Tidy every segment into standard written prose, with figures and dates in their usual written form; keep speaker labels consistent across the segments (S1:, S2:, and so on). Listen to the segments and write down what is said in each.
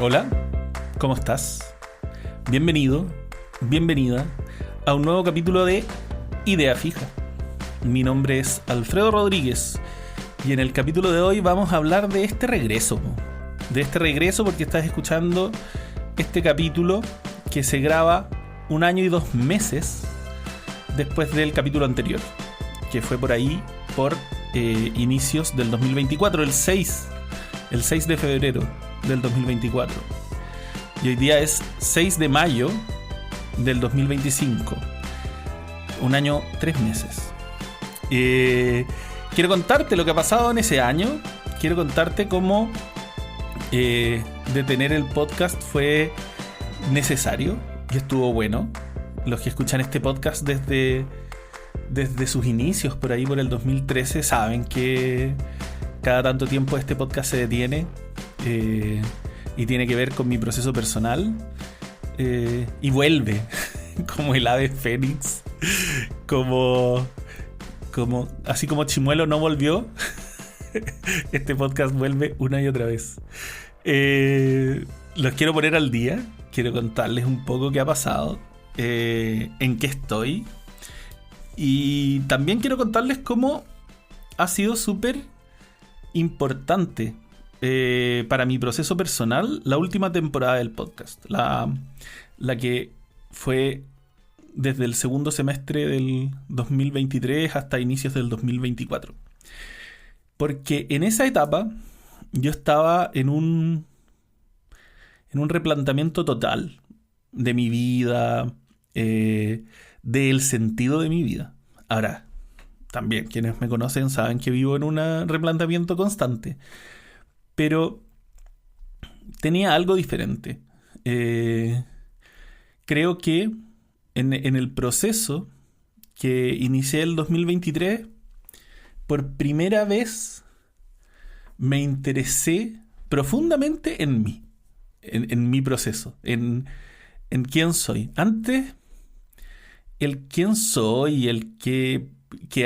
S1: Hola, ¿cómo estás? Bienvenido, bienvenida a un nuevo capítulo de Idea Fija. Mi nombre es Alfredo Rodríguez y en el capítulo de hoy vamos a hablar de este regreso. Porque estás escuchando este capítulo que se graba 1 año y 2 meses después del capítulo anterior, que fue por ahí, por inicios del 2024, el 6 de febrero del 2024. Y hoy día es 6 de mayo del 2025. 1 año, 3 meses. Quiero contarte lo que ha pasado en ese año. Quiero contarte cómo detener el podcast fue necesario y estuvo bueno. Los que escuchan este podcast desde sus inicios, por ahí por el 2013, saben que cada tanto tiempo este podcast se detiene y tiene que ver con mi proceso personal y vuelve como el ave fénix, así como Chimuelo no volvió. Este podcast vuelve una y otra vez. Los quiero poner al día. Quiero contarles un poco qué ha pasado, en qué estoy. Y también quiero contarles cómo ha sido súper importante para mi proceso personal la última temporada del podcast. La que fue desde el segundo semestre del 2023 hasta inicios del 2024. Porque en esa etapa yo estaba en un replanteamiento total de mi vida, del sentido de mi vida. Ahora, también quienes me conocen saben que vivo en un replanteamiento constante, pero tenía algo diferente. Creo que en el proceso que inicié el 2023, por primera vez me interesé profundamente en mí, en mi proceso, en quién soy. Antes, el quién soy y el qué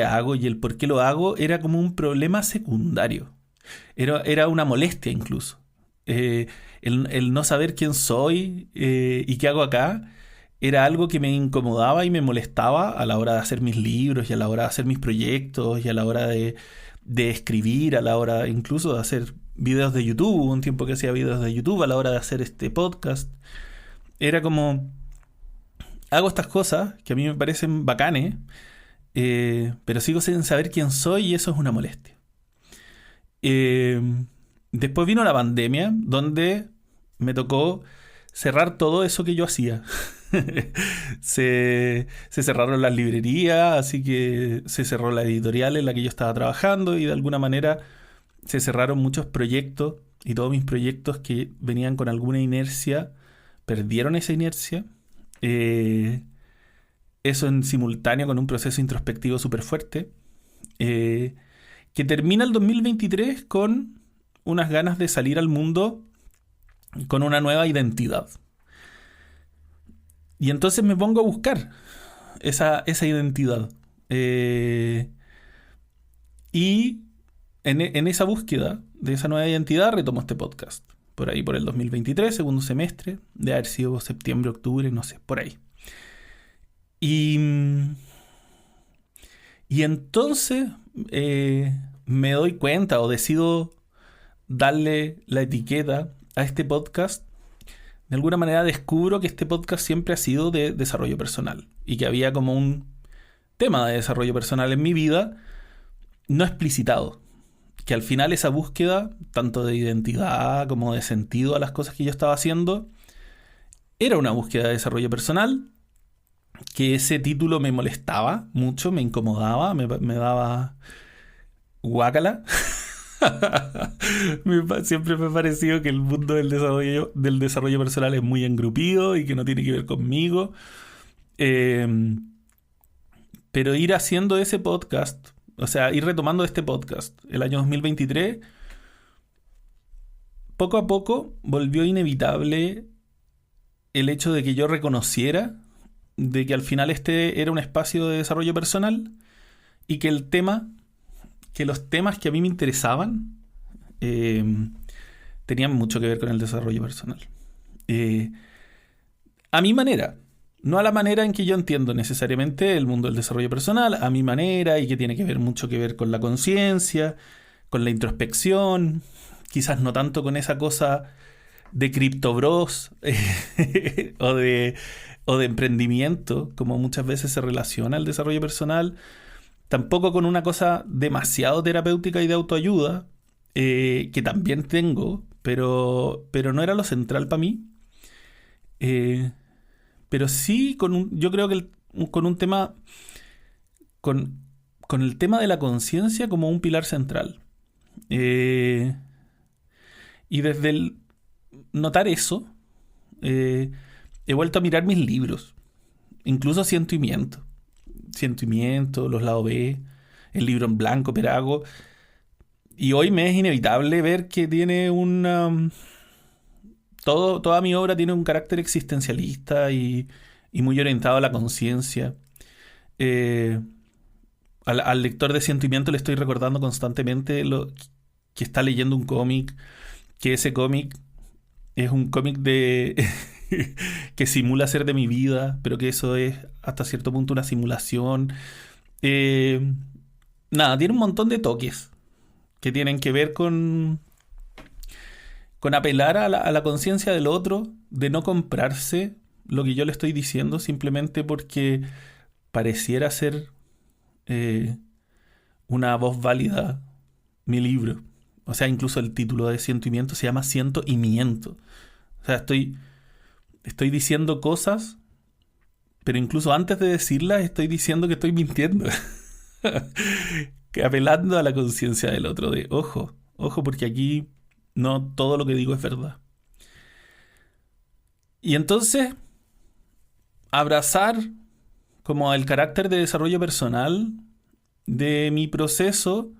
S1: hago y el por qué lo hago era como un problema secundario. Era una molestia incluso. El no saber quién soy y qué hago acá era algo que me incomodaba y me molestaba a la hora de hacer mis libros y a la hora de hacer mis proyectos y a la hora de escribir, a la hora incluso de hacer videos de YouTube. Hubo un tiempo que hacía videos de YouTube a la hora de hacer este podcast. Era como, hago estas cosas que a mí me parecen bacanes, pero sigo sin saber quién soy y eso es una molestia. Después vino la pandemia, donde me tocó cerrar todo eso que yo hacía. Se cerraron las librerías, así que se cerró la editorial en la que yo estaba trabajando y de alguna manera se cerraron muchos proyectos y todos mis proyectos que venían con alguna inercia perdieron esa inercia. Eso en simultáneo con un proceso introspectivo súper fuerte, que termina el 2023 con unas ganas de salir al mundo con una nueva identidad. Y entonces me pongo a buscar esa identidad. Y en esa búsqueda de esa nueva identidad retomo este podcast. Por ahí, por el 2023, segundo semestre, de haber sido septiembre, octubre, no sé, por ahí. Y entonces me doy cuenta o decido darle la etiqueta a este podcast. De alguna manera descubro que este podcast siempre ha sido de desarrollo personal y que había como un tema de desarrollo personal en mi vida no explicitado. Que al final esa búsqueda, tanto de identidad como de sentido a las cosas que yo estaba haciendo, era una búsqueda de desarrollo personal, que ese título me molestaba mucho, me incomodaba, me daba guácala. Siempre me ha parecido que el mundo del desarrollo personal es muy engrupido y que no tiene que ver conmigo. Pero ir haciendo ese podcast, o sea, ir retomando este podcast el año 2023, poco a poco volvió inevitable el hecho de que yo reconociera de que al final este era un espacio de desarrollo personal y que los temas que a mí me interesaban tenían mucho que ver con el desarrollo personal. A mi manera, no a la manera en que yo entiendo necesariamente el mundo del desarrollo personal, a mi manera, y que tiene que ver mucho que ver con la conciencia, con la introspección, quizás no tanto con esa cosa de criptobros o de emprendimiento, como muchas veces se relaciona el desarrollo personal, tampoco con una cosa demasiado terapéutica y de autoayuda, que también tengo, pero no era lo central para mí. Pero sí, yo creo que con un tema, con el tema de la conciencia como un pilar central. Y desde el notar eso, he vuelto a mirar mis libros, incluso Ciento y Miento, los lados B, el libro en blanco, Perago. Y hoy me es inevitable ver que tiene toda mi obra tiene un carácter existencialista y muy orientado a la conciencia. Al lector de Ciento y Miento le estoy recordando constantemente que está leyendo un cómic, que ese cómic es un cómic que simula ser de mi vida, pero que eso es hasta cierto punto una simulación. Nada, tiene un montón de toques que tienen que ver con apelar a la conciencia del otro, de no comprarse lo que yo le estoy diciendo simplemente porque pareciera ser una voz válida mi libro. O sea, incluso el título de Ciento y Miento se llama Ciento y Miento. O sea, estoy diciendo cosas, pero incluso antes de decirlas estoy diciendo que estoy mintiendo. Que apelando a la conciencia del otro, de ojo, porque aquí no todo lo que digo es verdad. Y entonces, abrazar como el carácter de desarrollo personal de mi proceso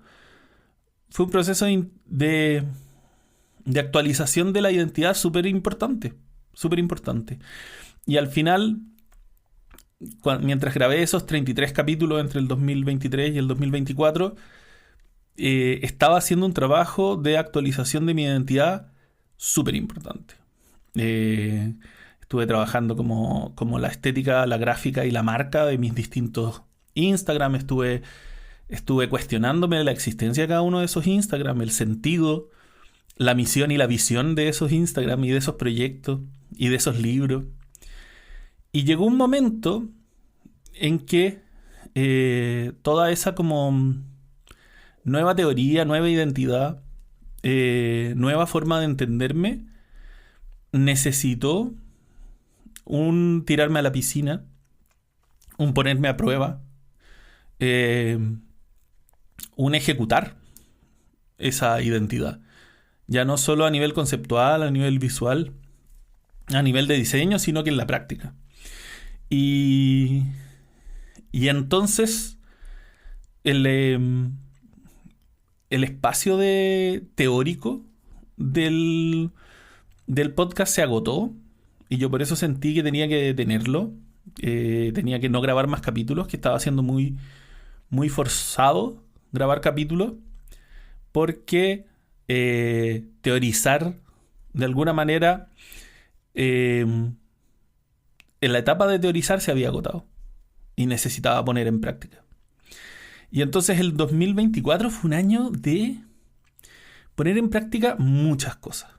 S1: fue un proceso de actualización de la identidad súper importante. Y al final, mientras grabé esos 33 capítulos entre el 2023 y el 2024, estaba haciendo un trabajo de actualización de mi identidad súper importante. Estuve trabajando como la estética, la gráfica y la marca de mis distintos Instagram. Estuve cuestionándome la existencia de cada uno de esos Instagram, el sentido, la misión y la visión de esos Instagram y de esos proyectos y de esos libros. Y llegó un momento en que toda esa como nueva teoría, nueva identidad, nueva forma de entenderme, necesitó un tirarme a la piscina, un ponerme a prueba, un ejecutar esa identidad. Ya no solo a nivel conceptual, a nivel visual, a nivel de diseño, sino que en la práctica. Y entonces el espacio teórico del podcast se agotó y yo por eso sentí que tenía que detenerlo. Tenía que no grabar más capítulos, que estaba siendo muy, muy forzado grabar capítulos, porque teorizar de alguna manera en la etapa de teorizar se había agotado y necesitaba poner en práctica. Y entonces el 2024 fue un año de poner en práctica muchas cosas.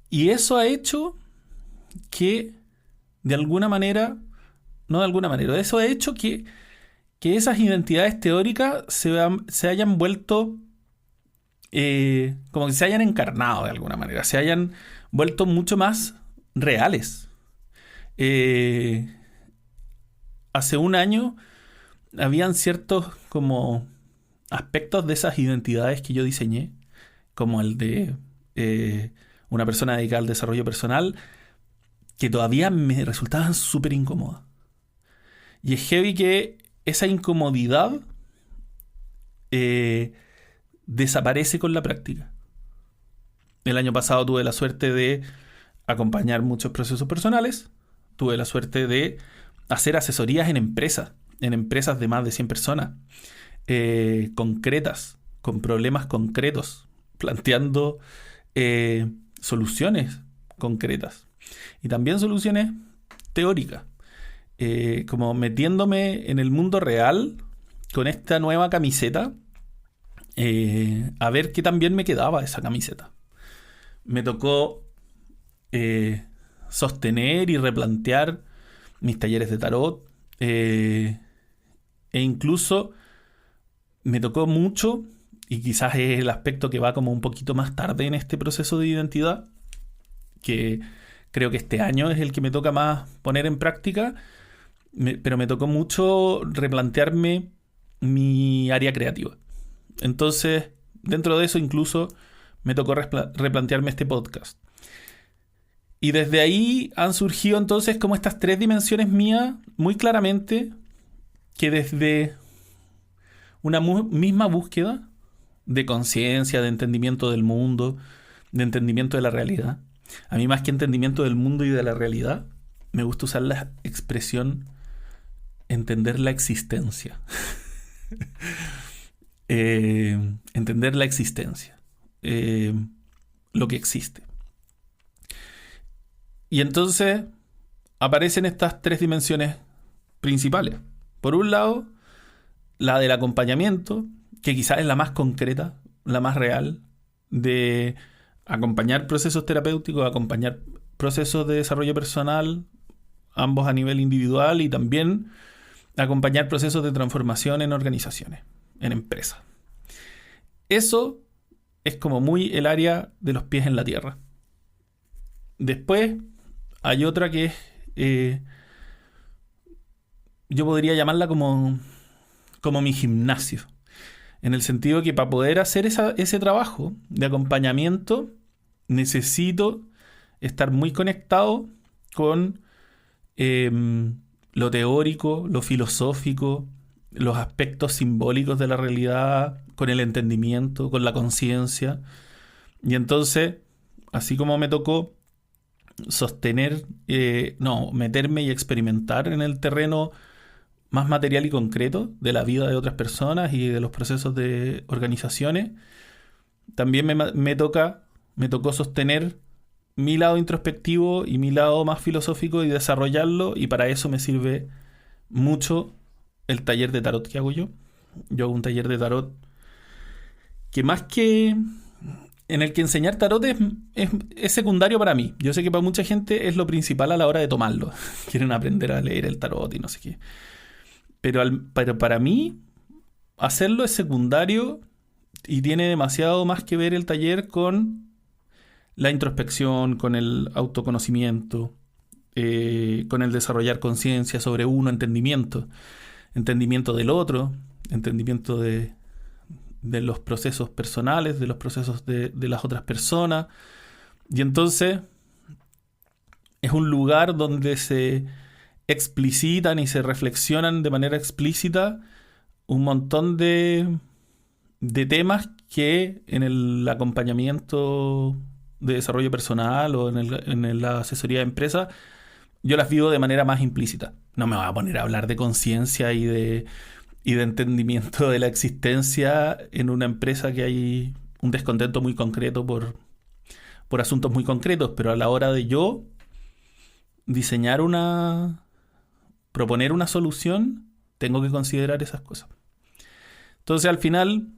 S1: Y eso ha hecho que eso ha hecho que esas identidades teóricas se hayan vuelto como que se hayan encarnado de alguna manera, se hayan vuelto mucho más reales. Hace un año habían ciertos como aspectos de esas identidades que yo diseñé, como el de una persona dedicada al desarrollo personal, que todavía me resultaban súper incómodas. Y es heavy que esa incomodidad desaparece con la práctica. El año pasado tuve la suerte de acompañar muchos procesos personales. Tuve la suerte de hacer asesorías en empresas de más de 100 personas, concretas, con problemas concretos, planteando soluciones concretas y también soluciones teóricas, como metiéndome en el mundo real con esta nueva camiseta, a ver qué tan bien me quedaba esa camiseta. Me tocó sostener y replantear mis talleres de tarot, e incluso me tocó mucho, y quizás es el aspecto que va como un poquito más tarde en este proceso de identidad, que creo que este año es el que me toca más poner en práctica, pero me tocó mucho replantearme mi área creativa. Entonces, dentro de eso incluso me tocó replantearme este podcast. Y desde ahí han surgido entonces como estas 3 dimensiones mías muy claramente, que desde una misma búsqueda de conciencia, de entendimiento del mundo, de entendimiento de la realidad. A mí, más que entendimiento del mundo y de la realidad, me gusta usar la expresión entender la existencia. Entender la existencia, lo que existe. Y entonces aparecen estas 3 dimensiones principales. Por un lado, la del acompañamiento, que quizás es la más concreta, la más real, de acompañar procesos terapéuticos, acompañar procesos de desarrollo personal, ambos a nivel individual, y también acompañar procesos de transformación en organizaciones, en empresas. Eso es como muy el área de los pies en la tierra. Después hay otra que es, yo podría llamarla como mi gimnasio, en el sentido que para poder hacer ese trabajo de acompañamiento necesito estar muy conectado con lo teórico, lo filosófico, los aspectos simbólicos de la realidad, con el entendimiento, con la conciencia. Y entonces, así como me tocó meterme y experimentar en el terreno más material y concreto de la vida de otras personas y de los procesos de organizaciones, también me tocó sostener mi lado introspectivo y mi lado más filosófico y desarrollarlo, y para eso me sirve mucho el taller de tarot que hago yo. Yo hago un taller de tarot que más que en el que enseñar tarot es secundario para mí. Yo sé que para mucha gente es lo principal a la hora de tomarlo. Quieren aprender a leer el tarot y no sé qué. Pero para mí, hacerlo es secundario y tiene demasiado más que ver el taller con la introspección, con el autoconocimiento, con el desarrollar conciencia sobre uno, entendimiento del otro, entendimiento de los procesos personales, de los procesos de las otras personas. Y entonces es un lugar donde se explicitan y se reflexionan de manera explícita un montón de temas que en el acompañamiento de desarrollo personal o en la asesoría de empresa yo las vivo de manera más implícita. No me voy a poner a hablar de conciencia y de entendimiento de la existencia en una empresa que hay un descontento muy concreto por asuntos muy concretos, pero a la hora de yo proponer una solución, tengo que considerar esas cosas. Entonces, al final,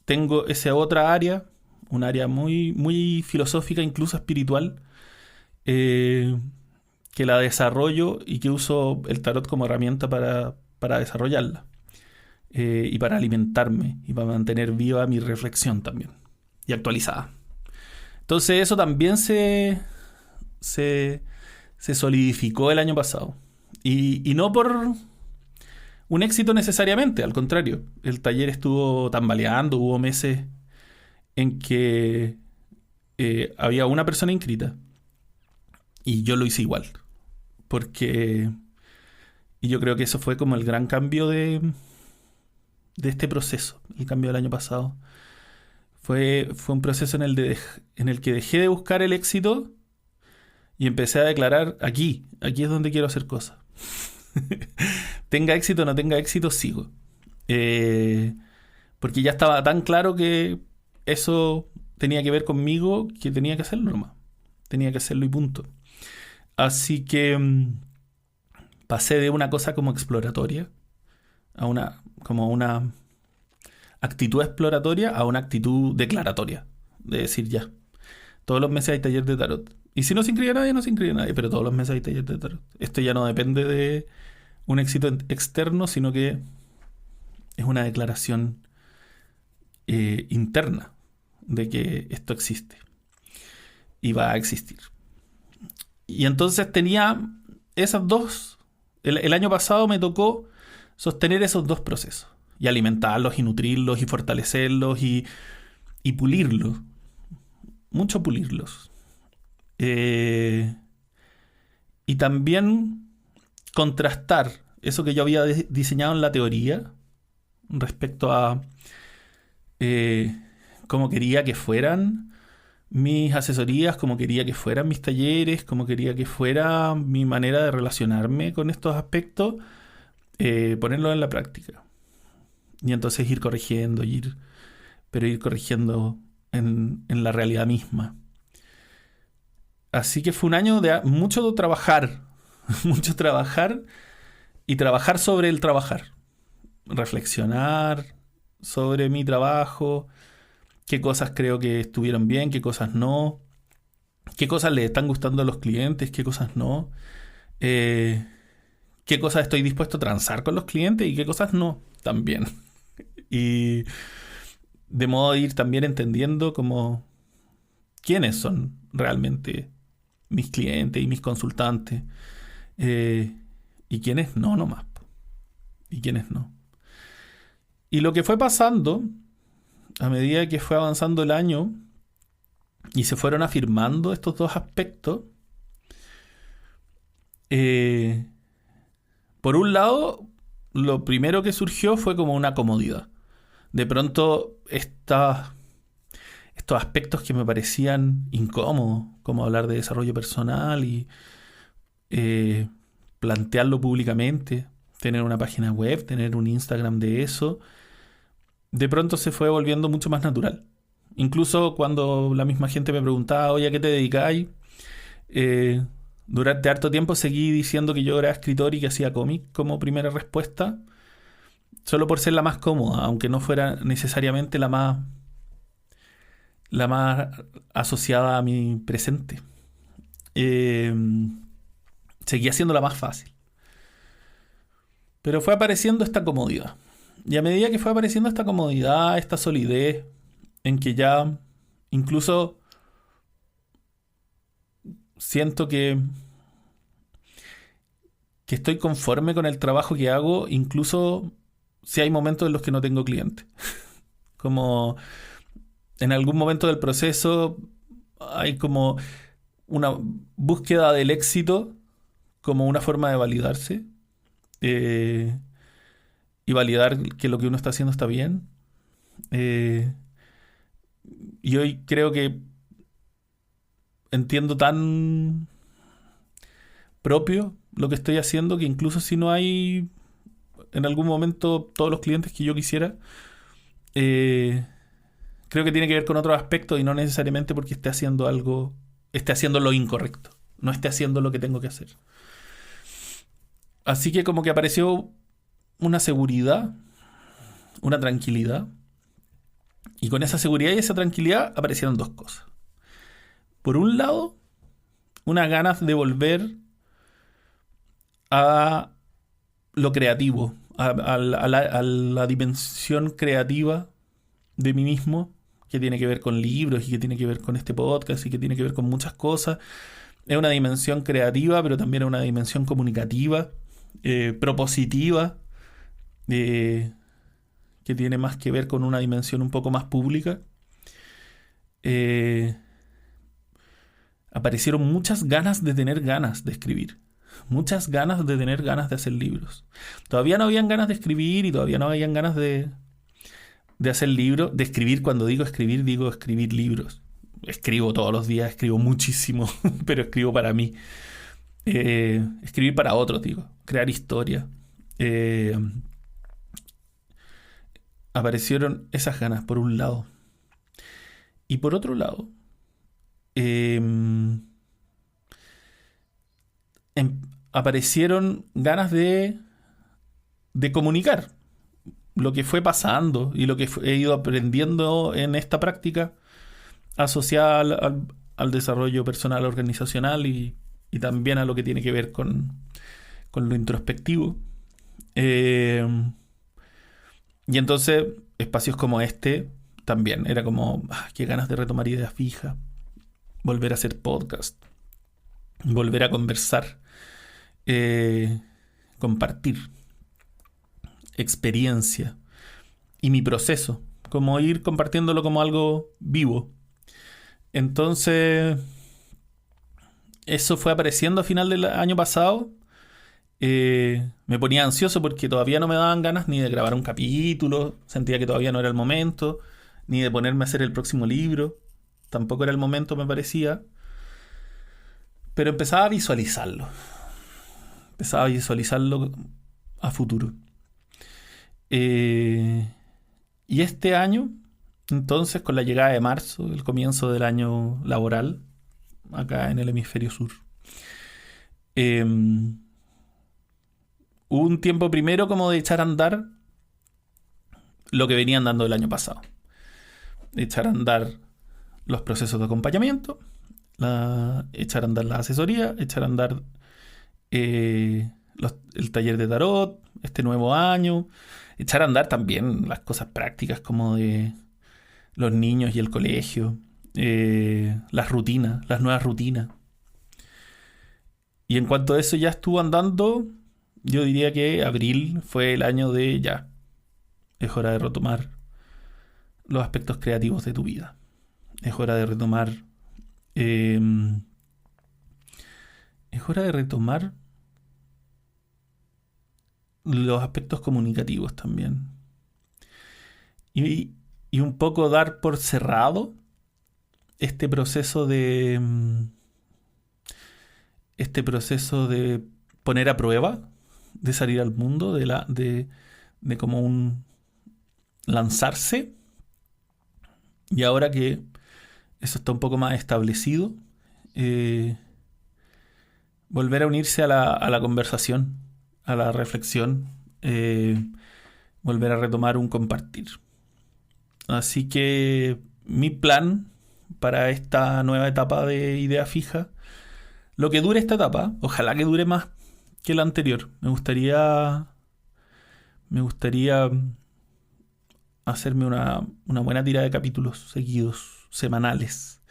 S1: tengo esa otra área, un área muy, muy filosófica, incluso espiritual, que la desarrollo y que uso el tarot como herramienta para desarrollarla, y para alimentarme y para mantener viva mi reflexión también y actualizada. Entonces eso también se solidificó el año pasado, y no por un éxito necesariamente, al contrario. El taller estuvo tambaleando, hubo meses en que había una persona inscrita y yo lo hice igual, y yo creo que eso fue como el gran cambio de este proceso, el cambio del año pasado. Fue un proceso en el que dejé de buscar el éxito y empecé a declarar: aquí es donde quiero hacer cosas. Tenga éxito o no tenga éxito, sigo. Porque ya estaba tan claro que eso tenía que ver conmigo, que tenía que hacerlo nomás. Tenía que hacerlo y punto. Así que pasé de una cosa como exploratoria a una actitud exploratoria a una actitud declaratoria. De decir ya, todos los meses hay taller de tarot. Y si no se inscribe nadie, no se inscribe nadie, pero todos los meses hay taller de tarot. Esto ya no depende de un éxito externo, sino que es una declaración interna de que esto existe y va a existir. Y entonces tenía esas dos. El año pasado me tocó sostener esos dos procesos y alimentarlos y nutrirlos y fortalecerlos y pulirlos. Mucho pulirlos. Y también contrastar eso que yo había diseñado en la teoría respecto a cómo quería que fueran mis asesorías, cómo quería que fueran mis talleres, cómo quería que fuera mi manera de relacionarme con estos aspectos, ponerlo en la práctica. Y entonces ir corrigiendo, pero ir corrigiendo en la realidad misma. Así que fue un año de mucho trabajar, mucho trabajar y trabajar sobre el trabajar. Reflexionar sobre mi trabajo, qué cosas creo que estuvieron bien, qué cosas no, qué cosas les están gustando a los clientes, qué cosas no, qué cosas estoy dispuesto a transar con los clientes y qué cosas no también. Y de modo de ir también entendiendo como quiénes son realmente mis clientes y mis consultantes, y quiénes no nomás, y quiénes no. Y lo que fue pasando a medida que fue avanzando el año y se fueron afirmando estos dos aspectos, por un lado, lo primero que surgió fue como una comodidad. De pronto, estos aspectos que me parecían incómodos, como hablar de desarrollo personal y plantearlo públicamente, tener una página web, tener un Instagram de eso, de pronto se fue volviendo mucho más natural. Incluso cuando la misma gente me preguntaba, oye, ¿a qué te dedicáis? Durante harto tiempo seguí diciendo que yo era escritor y que hacía cómic como primera respuesta, solo por ser la más cómoda, aunque no fuera necesariamente la más asociada a mi presente. Seguía siendo la más fácil. Pero fue apareciendo esta comodidad. Y a medida que fue apareciendo esta comodidad, esta solidez, en que ya incluso siento que estoy conforme con el trabajo que hago, incluso si hay momentos en los que no tengo clientes. Como en algún momento del proceso hay como una búsqueda del éxito como una forma de validarse, y validar que lo que uno está haciendo está bien. Y hoy creo que entiendo tan propio lo que estoy haciendo que incluso si no hay en algún momento todos los clientes que yo quisiera, creo que tiene que ver con otros aspectos y no necesariamente porque esté haciendo lo incorrecto, no esté haciendo lo que tengo que hacer. Así que como que apareció una seguridad, una tranquilidad, y con esa seguridad y esa tranquilidad aparecieron dos cosas. Por un lado, unas ganas de volver a lo creativo, a la dimensión creativa de mí mismo, que tiene que ver con libros y que tiene que ver con este podcast y que tiene que ver con muchas cosas. Es una dimensión creativa, pero también es una dimensión comunicativa, propositiva, que tiene más que ver con una dimensión un poco más pública. Aparecieron muchas ganas de tener ganas de escribir. Muchas ganas de tener ganas de hacer libros. Todavía no habían ganas de escribir y todavía no habían ganas de hacer libros. De escribir, cuando digo escribir libros. Escribo todos los días, escribo muchísimo, pero escribo para mí. Escribir para otros, digo. Crear historia. Aparecieron esas ganas, por un lado. Y por otro lado, aparecieron ganas de comunicar lo que fue pasando y lo que he ido aprendiendo en esta práctica asociada al desarrollo personal organizacional y también a lo que tiene que ver con lo introspectivo. Y entonces espacios como este también era como qué ganas de retomar ideas fijas, volver a hacer podcast, volver a conversar, compartir experiencia y mi proceso, como ir compartiéndolo como algo vivo. Entonces eso fue apareciendo a final del año pasado. Me ponía ansioso porque todavía no me daban ganas ni de grabar un capítulo, sentía que todavía no era el momento, ni de ponerme a hacer el próximo libro, tampoco era el momento, me parecía, pero empezaba a visualizarlo a futuro. Y este año, entonces, con la llegada de marzo, el comienzo del año laboral, acá en el hemisferio sur, hubo un tiempo primero como de echar a andar lo que venían dando el año pasado. Echar a andar los procesos de acompañamiento, echar a andar la asesoría, echar a andar el taller de tarot, este nuevo año, echar a andar también las cosas prácticas como de los niños y el colegio, las rutinas, las nuevas rutinas. Y en cuanto a eso ya estuvo andando, yo diría que abril fue el año de ya. Es hora de retomar los aspectos creativos de tu vida. Es hora de retomar. Es hora de retomar los aspectos comunicativos también. Y un poco dar por cerrado este proceso de. Este proceso de poner a prueba, de salir al mundo, de como un lanzarse. Y ahora que eso está un poco más establecido, volver a unirse a la conversación, a la reflexión, volver a retomar un compartir. Así que mi plan para esta nueva etapa de idea fija, lo que dure esta etapa, ojalá que dure más que la anterior. Me gustaría hacerme una buena tira de capítulos seguidos, semanales.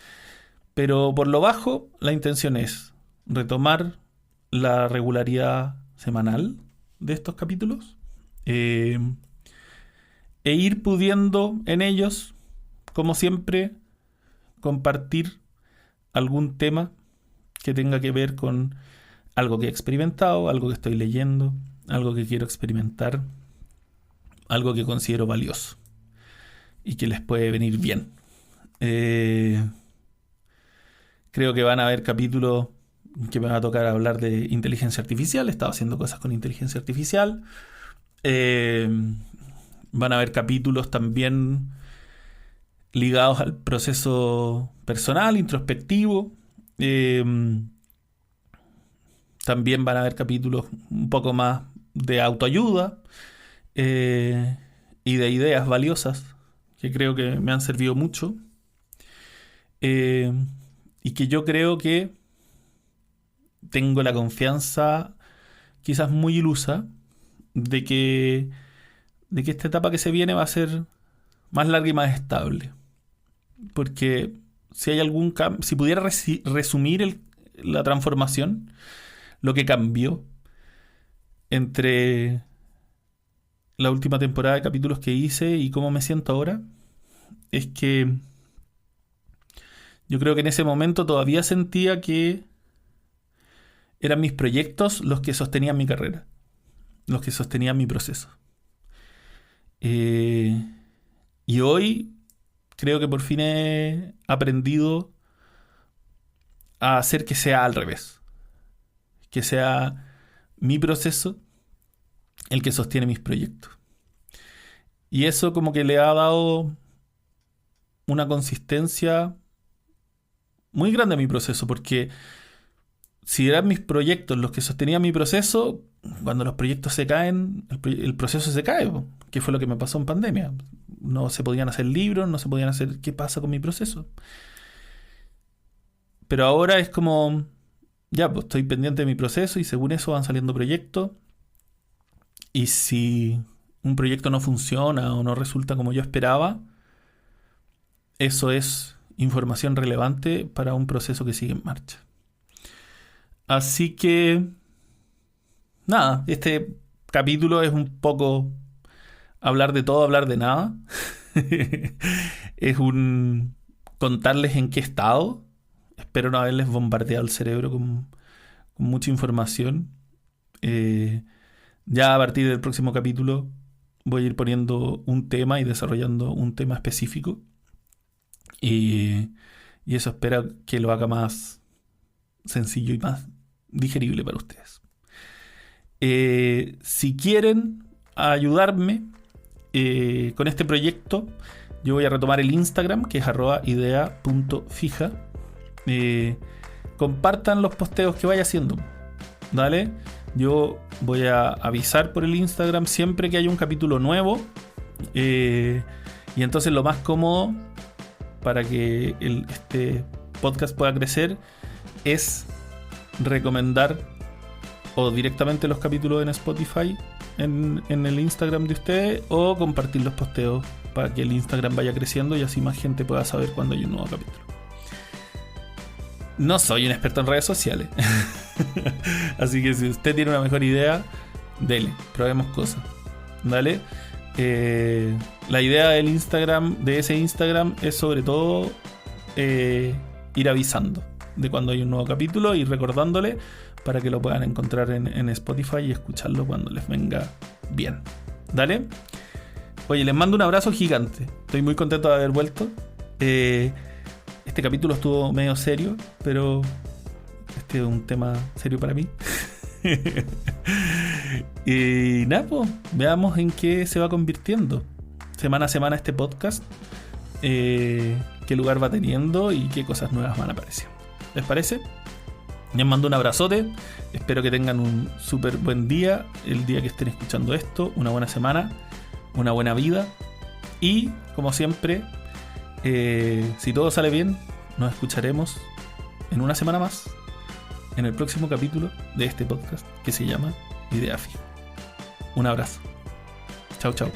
S1: Pero por lo bajo, la intención es retomar la regularidad semanal de estos capítulos e ir pudiendo en ellos, como siempre, compartir algún tema que tenga que ver con algo que he experimentado, algo que estoy leyendo, algo que quiero experimentar, algo que considero valioso y que les puede venir bien. Creo que van a haber capítulos que me va a tocar hablar de inteligencia artificial. He estado haciendo cosas con inteligencia artificial. Van a haber capítulos también ligados al proceso personal, introspectivo. También van a haber capítulos un poco más de autoayuda y de ideas valiosas que creo que me han servido mucho y que yo creo que tengo la confianza quizás muy ilusa de que esta etapa que se viene va a ser más larga y más estable, porque si hay algún cambio, si pudiera resumir la transformación, lo que cambió entre la última temporada de capítulos que hice y cómo me siento ahora, es que yo creo que en ese momento todavía sentía que eran mis proyectos los que sostenían mi carrera, los que sostenían mi proceso. Y hoy creo que por fin he aprendido a hacer que sea al revés, que sea mi proceso el que sostiene mis proyectos. Y eso como que le ha dado una consistencia muy grande a mi proceso, porque si eran mis proyectos los que sostenían mi proceso, cuando los proyectos se caen, el proceso se cae, que fue lo que me pasó en pandemia. No se podían hacer libros, no se podían hacer... ¿Qué pasa con mi proceso? Pero ahora es como... Ya, pues estoy pendiente de mi proceso y según eso van saliendo proyectos. Y si un proyecto no funciona o no resulta como yo esperaba, eso es información relevante para un proceso que sigue en marcha. Así que, nada, este capítulo es un poco hablar de todo, hablar de nada. Es un contarles en qué estado. Espero no haberles bombardeado el cerebro con mucha información. Ya a partir del próximo capítulo voy a ir poniendo un tema y desarrollando un tema específico. Y eso espero que lo haga más sencillo y más digerible para ustedes. Si quieren ayudarme con este proyecto, yo voy a retomar el Instagram, que es @idea.fija. Compartan los posteos que vaya haciendo. ¿Vale? Yo voy a avisar por el Instagram siempre que haya un capítulo nuevo. Y entonces lo más cómodo para que este podcast pueda crecer es recomendar o directamente los capítulos en Spotify en el Instagram de ustedes, o compartir los posteos para que el Instagram vaya creciendo y así más gente pueda saber cuando hay un nuevo capítulo. No soy un experto en redes sociales. Así que si usted tiene una mejor idea, dele, probemos cosas. ¿Vale? La idea del Instagram, de ese Instagram, es sobre todo ir avisando de cuando hay un nuevo capítulo y recordándole para que lo puedan encontrar en Spotify y escucharlo cuando les venga bien. ¿Dale? Oye, les mando un abrazo gigante. Estoy muy contento de haber vuelto. Este capítulo estuvo medio serio, pero este es un tema serio para mí. Y nada, pues, veamos en qué se va convirtiendo semana a semana este podcast, qué lugar va teniendo y qué cosas nuevas van apareciendo. ¿Les parece? Les mando un abrazote. Espero que tengan un súper buen día el día que estén escuchando esto, una buena semana, una buena vida. Y, como siempre, si todo sale bien, nos escucharemos en una semana más en el próximo capítulo de este podcast que se llama Idea Fija. Un abrazo. Chau, chau.